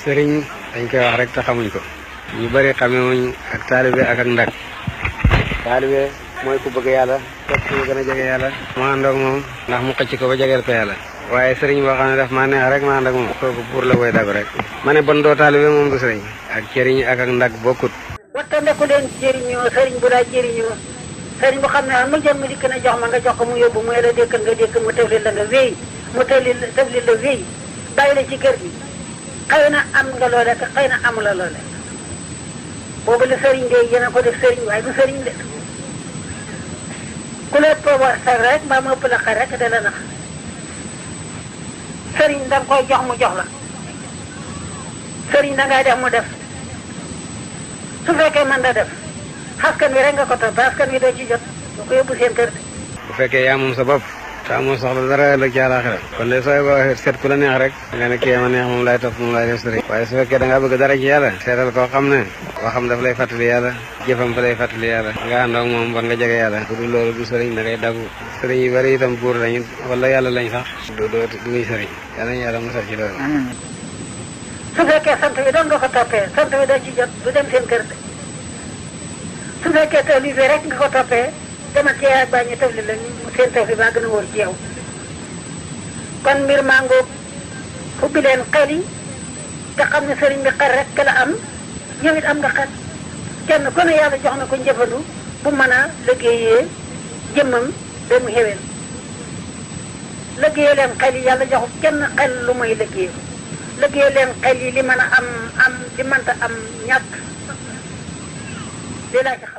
sëriñ dañ koy wax rek te xamuñ ko ñu bëri xamewuñ ak taalibe ak ndag taalibe mooy ku bëgg yàlla topp ku gën a jege yàlla mu ànd ak moom ndax mu xëcc ko ba jegeel ko yàlla waaye sëriñ boo xam ne daf maa neex rek ma ànd ak moom kooku pour la koy dagu rek ma ne bon doo taalibe moom du sëriñ ak cëriñ ak ndag bokkut wattandeku leen jëriñoo sëriñ bu daa jëriñoo sëriñ bu xam ne mu jël mu dikk na jox ma nga jox ko mu yóbbu mu la dékkal nga dékk mu tëfli la nga wéy mu tëfli la wéy bàyyi la ci kër gi xëy na am nga loole te xëy na amula loole boobu la sëriñ de yéen a ko def sëriñ waaye du sëriñ de ku la poobar sa rek mbaa mu ëpp la xar rek da la nax sëriñ da nga koy jox mu jox la sëriñ da ngay def mu def su fekkee mën da def askan wi rek nga ko topp askan wi doo ci jot doo ko yóbbu seen kër de. bu fekkee yaa moom sa bopp te amoo soxla dara ëllëg ci àllaaxira kon de sooy ba seet ku la neex rek nga ne kii ma neex moom lay topp moom lay def sëriñ waaye su fekkee da ngaa bëgg dara ci yàlla seetal koo xam ne waxam daf lay fàttali yàlla jëfam fa lay fàttali yàlla nga ànd ak moom war nga jege yàlla bu dul loolu du sëriñ da ngay dagu sëriñ yu bari itam buur lañu wala yàlla lañ sax duñuy sëriñ yàlla ñu yàlla musal ci loolu su fekkee sant bi doon nga ko toppee sant bi doo ci jot du dem seen kër de su fekkee tawli bi rek nga ko toppee demal ci yaay baa ñu tawli la mu seen tawli baa gën a wóor ci yow kon mbir maa ngoog ubbi leen xel yi te xam ne sëriñ bi xel rek la am yow it am nga xel kenn ku ne yàlla jox na ko njëfandu bu mën a liggéeyee jëmmam ba mu xeween liggéeyee leen xel yi yàlla joxu kenn xel lu muy liggéeyee leen xel yi li mën a am li mënta am ñàkk li laa ci xam